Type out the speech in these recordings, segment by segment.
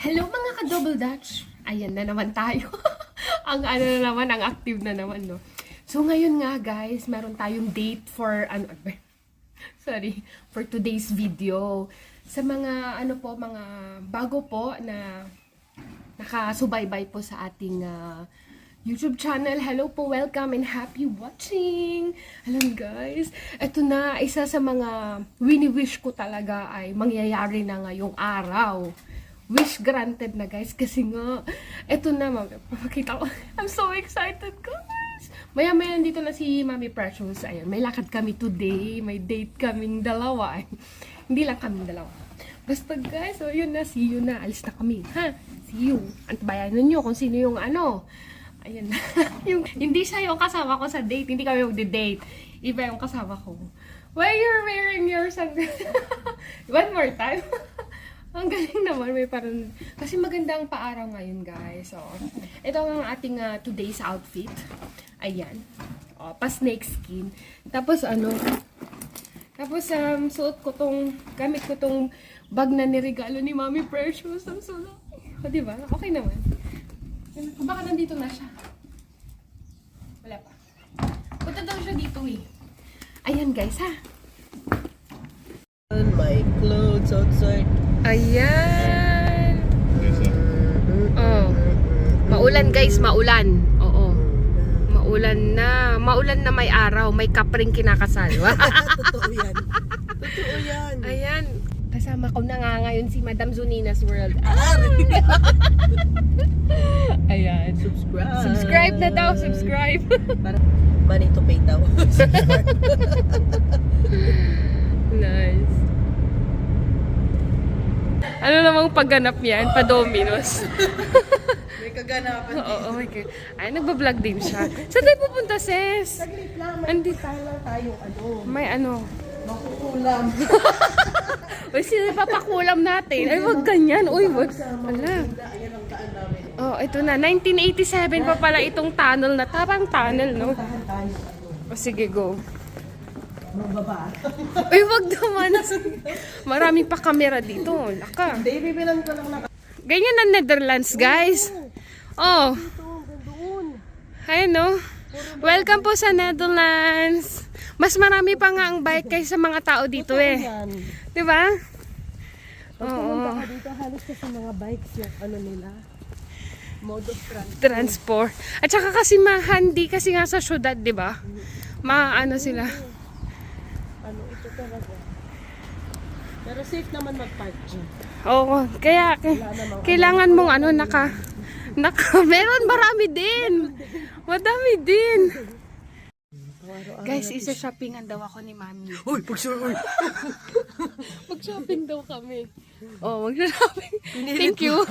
Hello mga ka-double dutch! Ayan na naman tayo. Ang ano na naman, ang active na naman, no? So ngayon nga guys, meron tayong date for, for today's video. Sa mga, mga bago po na nakasubaybay po sa ating YouTube channel. Hello po, welcome and happy watching! Alam guys, eto na, isa sa mga wini-wish ko talaga ay mangyayari na ngayong araw. Wish granted na guys, kasi nga, eto na, papakita ko. I'm so excited guys! Maya-maya nandito na si Mami Precious. Ayan, may lakad kami today, may date kaming dalawa. Hindi lang kaming dalawa. Basta guys, so yun na, see you na. Alis na kami, ha? See you. Antabayanan nyo kung sino yung Ayan na. Hindi siya yung kasama ko sa date. Hindi kami magde-date. Iba yung kasama ko. Why you're wearing your sunglasses? One more time. Ang galing naman. May parang... Kasi magandang paaraw ngayon, guys. So, ito ang ating today's outfit. Ayan. O, pa-snake skin. Tapos, Tapos, suot ko gamit ko tong bag na niregalo ni Mami Precious. Ang sulat. O, diba? Okay naman. Baka nandito na siya. Wala pa. Punta daw siya dito eh. Ayan guys ha. My clothes outside. Ayan. Oh. Maulan guys, maulan. Oo. Maulan na. Maulan na may araw. May kapring kinakasal. Totoo yan. Totoo yan. Ayan. Kasama ko na nga ngayon si Madam Zunina's World. Ayan. Subscribe. Subscribe na daw. Subscribe. Para money to pay daw. Nice. Ano namang pagganap yan? Pa-Domino's. May kaganapan. Oo, my God. Ay, nagbablog din siya. Saan tayo pupunta, sis? Saglit lang. Tayo May makukulam. Uy, sino papakulam natin? Ay, wag ganyan. Uy, wag. Wala. Ayan ang daan namin. Oh, ito na. 1987 pa pala itong tunnel na. Parang tunnel, no? Tahan tayo. O, sige, go. Mababa. Uy, wag naman. Marami pa kamera dito. Laka. Baby, bilang ko lang na. Ganyan ang Netherlands, guys. Oh. Doon. Ayan, no? Welcome po sa Netherlands. Mas marami pa nga ang bike kaysa mga tao dito eh. Diba? Pag pumunta ka dito, halos kasi mga bikes yung nila. Mode of Transport. At saka kasi mahandi kasi nga sa syudad, diba? Sila. Ito talaga. Pero safe naman mag-park dyan. Oo, kaya kailangan mong meron marami din. Madami din. Guys, isa-shoppingan daw ako ni Mami. Uy, pag-sure. Mag-shopping daw kami. Oh, mag-shopping. Thank you.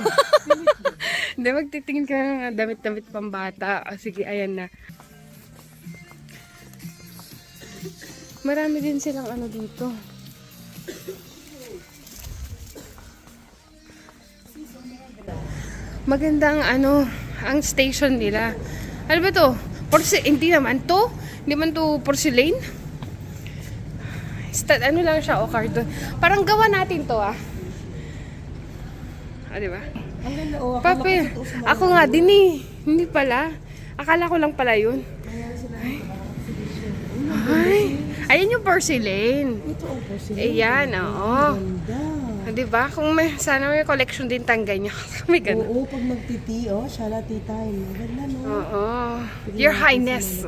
Hindi, magtitingin ka ng damit-damit pambata. Sige, ayan na. Marami din silang dito. Magandang ang station nila. Ano ba to? Hindi naman to. Hindi man to porcelain. Lang siya, carton. Parang gawa natin to, diba? Ang ganda, Papel. Ako nga din eh. Hindi pala. Akala ko lang pala yun. Ay. Ayan yung porcelain. Ito ang porcelain. Ayan, oo. Ganda. Diba? Sana may collection din tang ganyan. May ganun. Oo, pag magtiti, shala tea time. Ganda, no? Oo. Your Highness.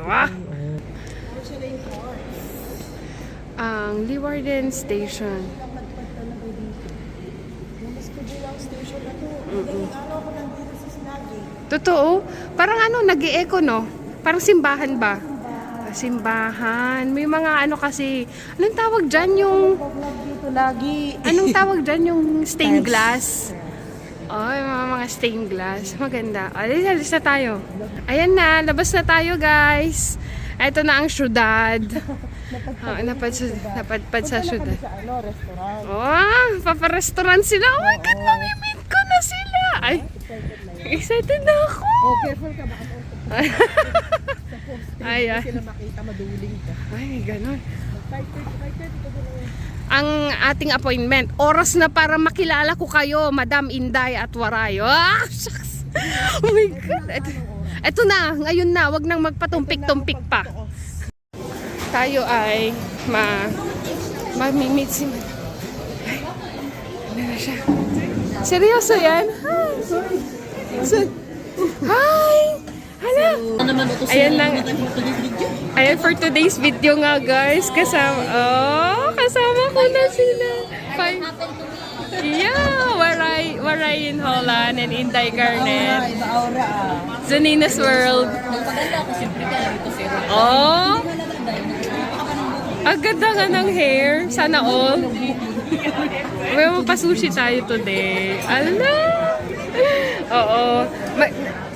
Porcelain car. Ang Leeuwarden Station. Napadpad talaga dito. Namas ko din ang station na to. Madaling araw ko nandito sa Sinagi. Totoo. Parang nag-i-echo, no? Parang simbahan ba? Simbahan. May mga kasi, anong tawag dyan yung... Pag-vlog dito lagi. Anong tawag dyan yung stained glass? Oh, yung mga stained glass. Maganda. Alis na tayo. Ayan na, labas na tayo guys. Ito na ang syudad. Napadpad sa syudad. Sa restaurant. Oh, paparestaurant sila. Oh my God, mamimit ko na sila. Ay, excited na ako. Oh, careful ka ba? Ay, Sila makita, maduling ka. Ay, ganun. Right, ito ang ating appointment. Oras na para makilala ko kayo, Madam Inday at Waray. Ah, shucks. Oh my God. Ito na, ngayon na, wag nang magpatumpik-tumpik pa. Tayo ay mamimit si Ay, ano na siya? Seryoso yan? Hi! Hala! Ayan lang. Ayan for today's video nga guys. Kasama ko na sila. Fine. Yeah, Waray in Holland and Inday Garnet. Zanina's World. Oh! Ang ganda nga ng hair. Sana all. May mapasushi tayo today. Ala! Oo.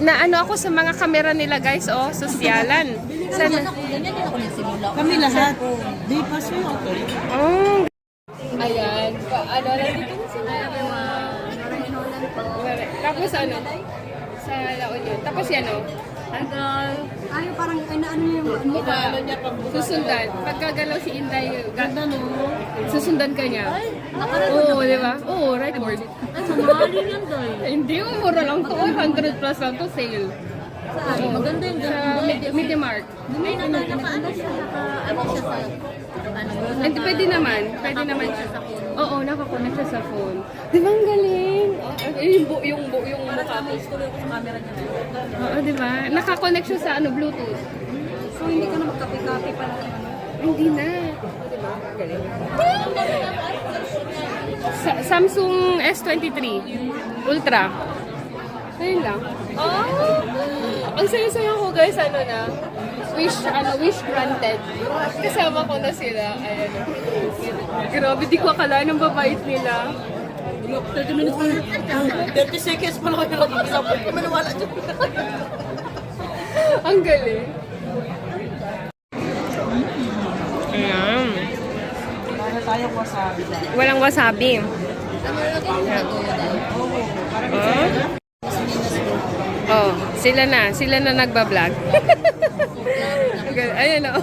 Naano ako sa mga kamera nila guys, oh. Sosyalan. Sana. Kami lahat. Di pa siya ako. Oh. Ayan. Ano, nandito na sila. Tapos ano? Sa La Union. Tapos yan, oh. Ay, parang ano yung ano niya. Susundan. Pagkagalaw si Inday, ganda no? Susundan ka niya. Oo, di ba? Oo, right word. Ay, mamahalin yan doy. Hindi, mura lang to. 100 plus lang to, sale. Saan? Maganda yung Sa Media Markt. Ay, nakaano siya, ano siya sa, ano, And pwede naman siya sa phone. Oo, nakakonect siya sa phone. Di ba ang galing? Yung mukha ko. ko sa camera niya. Oo, di ba? Nakakonect siya sa Bluetooth. So, hindi ka na magkape-kape pala ng ano. Hindi na. Di ba? Galing. Samsung S23 Ultra. Ayun lang. Oh! Ang saya-saya ko guys, wish granted. Kasama ko na sila. Ayan. Grabe, di ko akala ng babait nila. 30 minutes pa. 30 seconds pa lang kayo nakakasapot. Kami nawala dyan. Ang galing. Ayan. Para tayong wasabi lang. Walang wasabi. Oh, sila na nagba-vlog. Ayan o.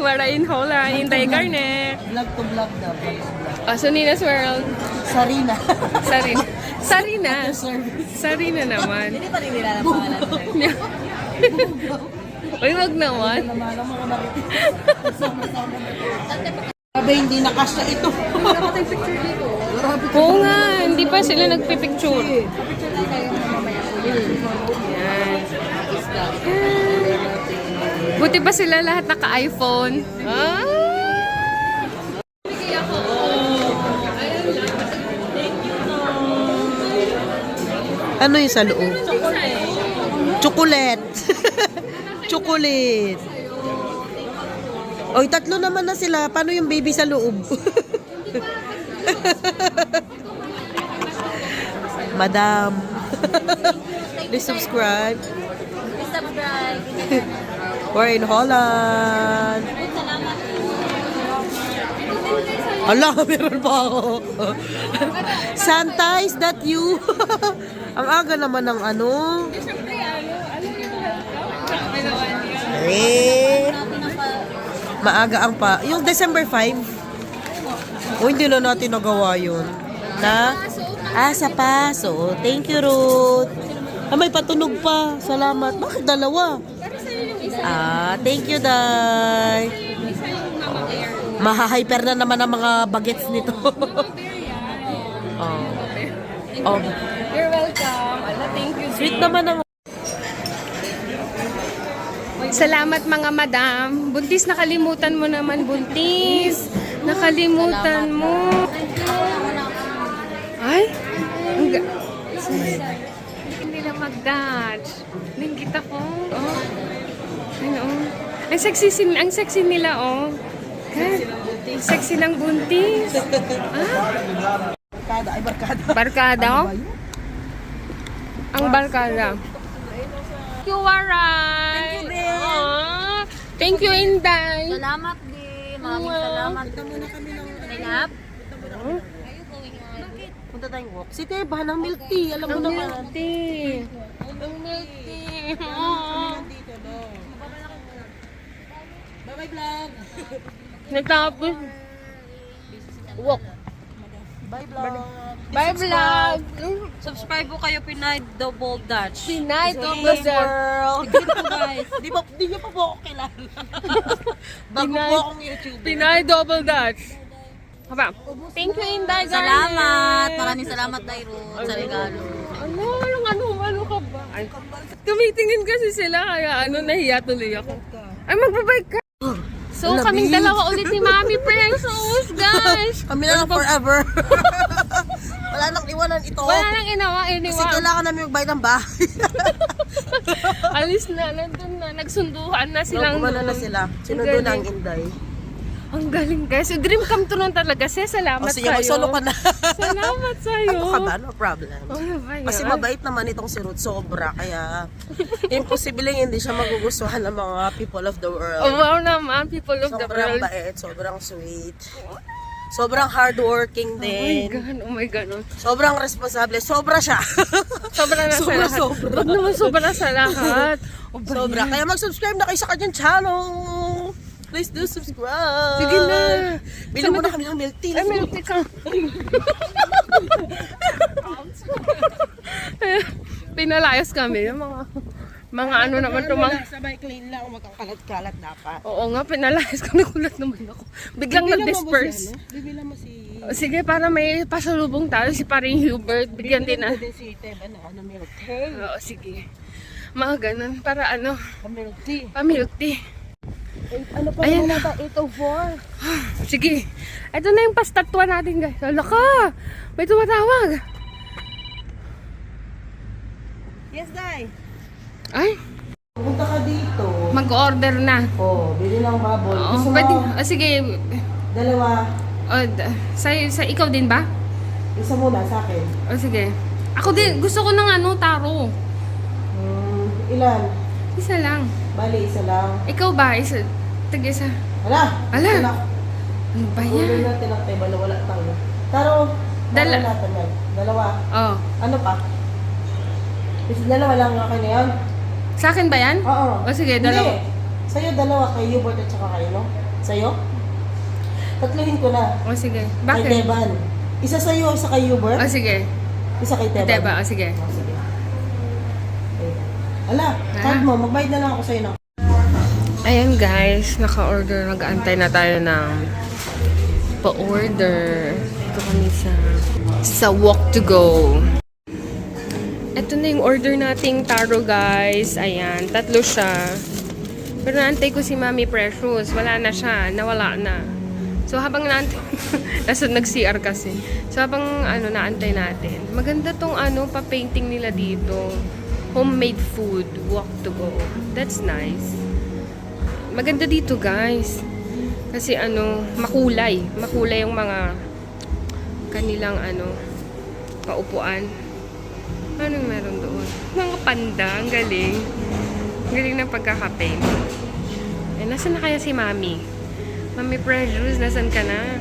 Waray in Holland, Inday Garnet. Vlog to vlog na. Oh, Zanina's World. Sarina. Sarina naman. Hindi pa rin nila ang pangalan. Uy, wag naman. Namala mo ko nakita. Sabi, hindi nakasya ito. Wala pa tayong picture dito. Oo nga, hindi pa sila nagpipicture. Picture lang kayo mamaya. Yan. Buti pa sila lahat naka-iPhone. Ah! Ano yung sa loob? Chocolate. Chocolate. Oy, tatlo naman na sila. Paano yung baby sa loob? Madam. Please subscribe. Please subscribe. We're in Holland. Salamat. Ala, meron pa ako. Santa, is that you? Ang aga naman ng ano. Maaga ang pa. Yung December 5. O, hindi na natin nagawa yun. Na? Sa paso. Thank you, Ruth. May patunog pa. Salamat. Bakit dalawa? Thank you, Day. Maha-hyper na naman ang mga bagets nito. Oh. You're welcome. Thank you. Sweet naman ang... Salamat mga madam. Buntis, nakalimutan mo naman, buntis. Nakalimutan mo. Ay? Hindi na mag-dodge. Linggit ako. Oh. Ano? Ang sexy nila, oh. God. Sexy ng buntis. Ah? Barkada. Ay, barkada. Barkada? Ang barkada. Thank you, Waray. Thank you, Ben. Thank you, Inday. Salamat din. Maraming salamat. Punta muna kami ng... Tingap. Punta tayong walk. Si Teba ng milk tea. Alam mo Ang naman. milk tea. Ang milk tea. Dito, no? Bye-bye, vlog. Natapos. Walk. Bye vlog. Bye vlog! Subscribe po kayo, Pinay Double Dutch. Pinay Miss Double Dutch. World. Guys, Di niyo pa po ako kilala. Bago Pinay- po akong YouTuber. Pinay Double Dutch. Haba. Thank you, Inday. salamat. Maraming salamat, Dairut, sa regalo. Ano ka ba? Ay, tumitingin kasi sila, kaya nahiya tuloy ako. Ay, magbabike ka! So, Wala, kaming babe. dalawa ulit ni Mami Precious, guys! Kami na lang forever. Wala nang iwanan ito. Wala nang Kasi iniwa. kailangan namin magbayad ng bahay. Alis na, nandun na. Nagsunduhan na silang Gumana na doon. sila. Sinundo Ang na ang galing. Inday. Ang galing, guys. Dream come true lang talaga. Salamat O sige, sa'yo. mag-solo ka na. Salamat sa'yo. Ano ka ba? No problem. Ano ba yun? Kasi mabait naman itong si Ruth, sobra. Kaya, imposibleng hindi siya magugustuhan ng mga people of the world. Oh, wow naman, people of the Sobrang world. bait, sobrang sweet. Sobrang hardworking din. Oh my God. Sobrang responsable. Sobra siya. Sobra na sa Sobra, lahat. sobra. Huwag naman sobra sa lahat. Sobra. Kaya mag-subscribe na kayo sa kanyang channel. Please do subscribe. Sige na. Bili mo na kami ng milk tea. Ay, milk tea ka. Pinalayas kami. Yung mga ano naman ito, mga... Sabay clean lang, magkakalat-kalat dapat. Oo nga, pinalayas kami. Nakulat naman ako. Biglang nag-disperse. Bibila mo si... Sige, para may pasalubong tayo. Si paring Hubert. Bigyan din na. din si Teba na ano, milk tea. Oo, sige. Mga ganun. Para ano, Milk tea. pa-milk tea. Ano pa Ayan naman ata? 804. Sige. Ito na yung pastatwa natin, guys. Hala ka! May tumatawag. Yes, Day. Ay, Pumunta ka dito. mag-order na. Oh, bili ng baboy. Oo, Gusto mo? pwede. Sige. Dalawa. Sa ikaw din ba? Isa muna sa akin. O sige. Ako din. Gusto ko ng ano, taro. Ilan? Isa lang. Bali, isa lang. Ikaw ba? Isa. Tag-isa. Hala! Hala! Isa lang. Ano ba Order yan? natin ang table, wala tayo. Taro. Dala- natin yan. Dalawa. Oh. Ano pa? Isa dalawa lang nga kayo na yan? Sa akin ba yan? Oo. O sige, dalawa. Hindi. Sa'yo dalawa, kay Hubert at saka kayo, no? Sa'yo? Tatluhin ko na. O sige. Kay Bakit? Teban. Isa sa'yo, isa kay Hubert. O sige. Isa kay Teban. Diba? O sige. Oh, sige. Okay. Ala, card mo. Magbayad na lang ako sa'yo na. Ayan guys, naka-order. Nag-aantay na tayo ng pa-order. Ito kami sa Walk to Go. Ito na yung order nating taro guys. Ayan, tatlo siya. Pero naantay ko si Mami Precious. Wala na siya. Nawala na. So habang naantay, nasa nag-CR kasi. So habang naantay natin. Maganda tong pa-painting nila dito. Homemade food, Walk to Go. That's nice. Maganda dito guys. Kasi makulay. Makulay yung mga kanilang paupuan. Anong meron doon? Mga panda. Ang galing. Ang galing ng pagkakapaint. Eh, nasan na kaya si Mami? Mami Precious, nasan ka na?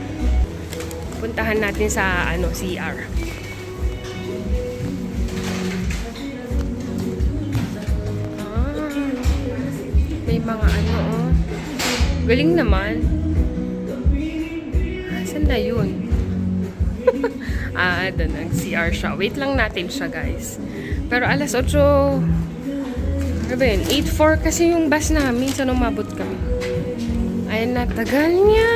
Puntahan natin sa CR. May mga galing naman. Saan na yun? Doon nag-CR siya. Wait lang natin siya, guys. Pero alas 8, ano ba yun? 8:04 kasi yung bus namin. Saan umabot kami? Ayan na, tagal niya.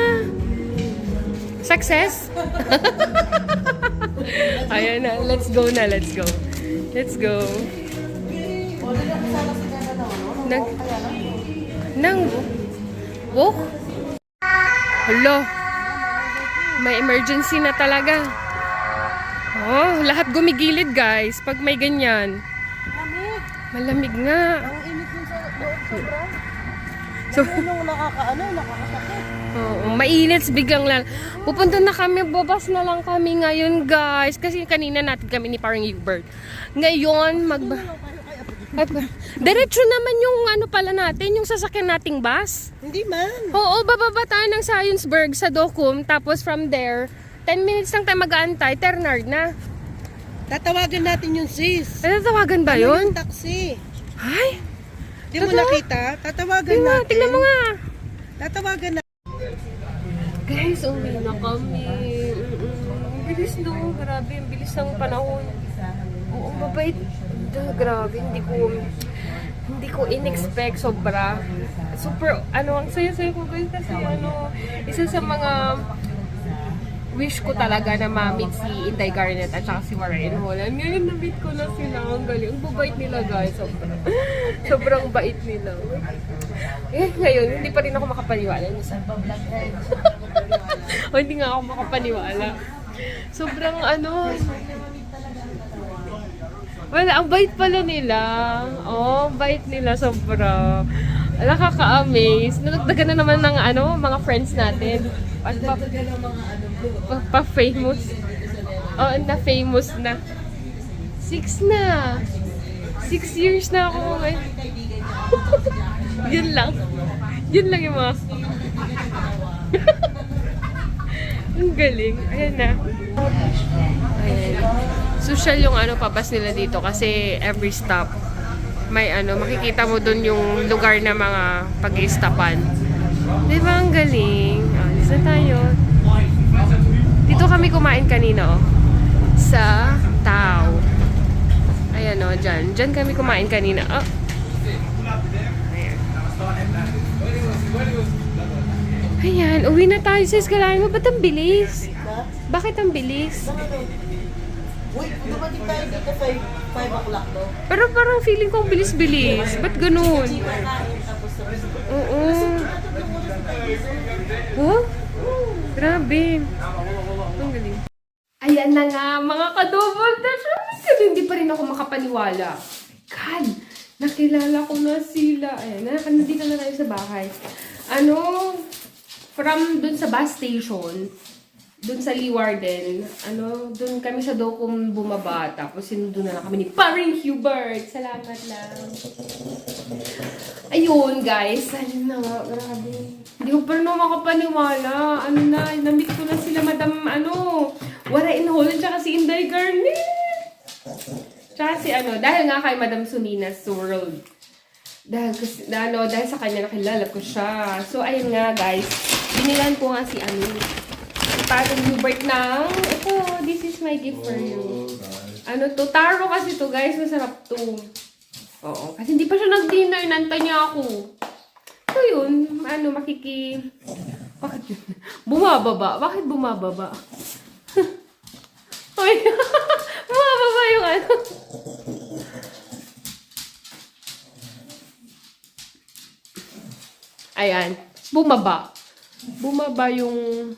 Success? Ayan na, let's go na, let's go. Let's go. Nang walk? Hello. May emergency na talaga. Oh, lahat gumigilid guys pag may ganyan. Malamig nga. Ang init yung sa loob sobra. So, nakakasakit. oo, mainit biglang lang. Pupunta na kami, babas na lang kami ngayon guys. Kasi kanina natin kami ni parang Hubert. Ngayon, diretso naman yung pala natin, yung sasakyan nating bus. Hindi man. Oo, bababa tayo ng Scienceburg sa Docum. Tapos from there, 10 minutes lang tayo mag-aantay, Ternard na. Tatawagan natin yung sis. Ano tawagan ba yun? Yung taxi. Ay, Di mo Totoo? nakita? Tatawagan tingnan, natin. tingnan mo nga. Tatawagan na. Guys, uwi na kami. Ang bilis no. Grabe, ang bilis ng panahon. Oo, mabait. Grabe, hindi ko in-expect sobra. Super, ang saya-saya ko guys kasi isa sa mga wish ko talaga na ma-meet si Inday Garnet at saka si Warren Holland. Ngayon na-meet ko na sila. Ang galing. Ang babait nila guys. Sobrang bait nila. Ngayon, hindi pa rin ako makapaniwala. O, hindi nga ako makapaniwala. Sobrang wala, ang bait pala nila. Oh, bait nila sobra. Nakaka-amaze. Nadagdagan na naman ng mga friends natin. Pa-famous. Oh, na-famous na. 6 na. 6 years na ako ngayon. Yun lang. Yun lang yung mga... Ang galing. Ayan na. Ayan. Social yung pabas nila dito kasi every stop may makikita mo dun yung lugar na mga pag-i-stopan. Di ba ang galing? Dito tayo. Dito kami kumain kanina sa Tao. Ayan dyan. Dyan kami kumain kanina. Ayan. Ayan, uwi na tayo sis. Kailangan mo, ba't ang bilis? Bakit ang bilis? Uy, dumating tayo dito 5 o'clock, no? Pero parang feeling ko ang bilis-bilis. Ba't ganun? Oo. Huh? Grabe. Ang galing. Ayan na nga, mga ka-double dash. Hindi pa rin ako makapaniwala. God, nakilala ko na sila. Ayan, nandito na tayo sa bahay. From dun sa bus station, dun sa Leeuwarden, dun kami sa Docum bumaba, tapos sinundo na lang kami ni Paring Hubert. Salamat lang. Ayun, guys. Ayun na nga, grabe. Hindi ko pa rin makapaniwala. Na-meet ko na sila Madam, Warren Holland, tsaka si Inday Garnet. Tsaka si, dahil nga kay Madam Suninas World. Dahil sa kanya nakilala ko siya. So, ayun nga, guys. Binilan ko nga si Paring Hubert ng, this is my gift for you. Taro kasi to guys, masarap to. Oo, kasi hindi pa siya nag-dinner, nantay niya ako. So yun, bakit yun? Bumababa? Bakit bumababa? Ay, bumababa yung Ayan, bumaba. Bumaba yung,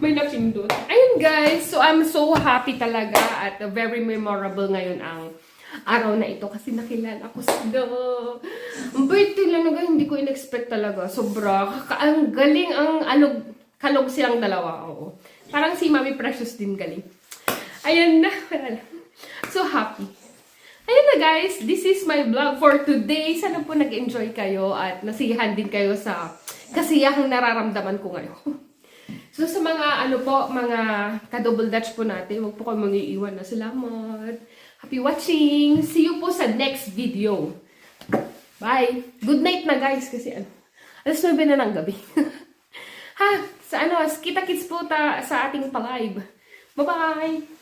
may napindot. Ayun guys, so I'm so happy talaga at very memorable ngayon ang araw na ito kasi nakilala ko sila. Ang bait nila na hindi ko in-expect talaga. Sobra. Ang galing kalog silang dalawa. Oo. Parang si Mami Precious din galing. Ayun na. So happy. Ayun na guys, this is my vlog for today. Sana po nag-enjoy kayo at nasiyahan din kayo sa kasiyahang nararamdaman ko ngayon. So sa mga mga ka-double dutch po natin, huwag po kayo mag-iiwan na. Salamat. Happy watching. See you po sa next video. Bye. Good night na guys kasi 9 na ng gabi. Ha, sa kita-kits po sa ating pa-live. Bye-bye.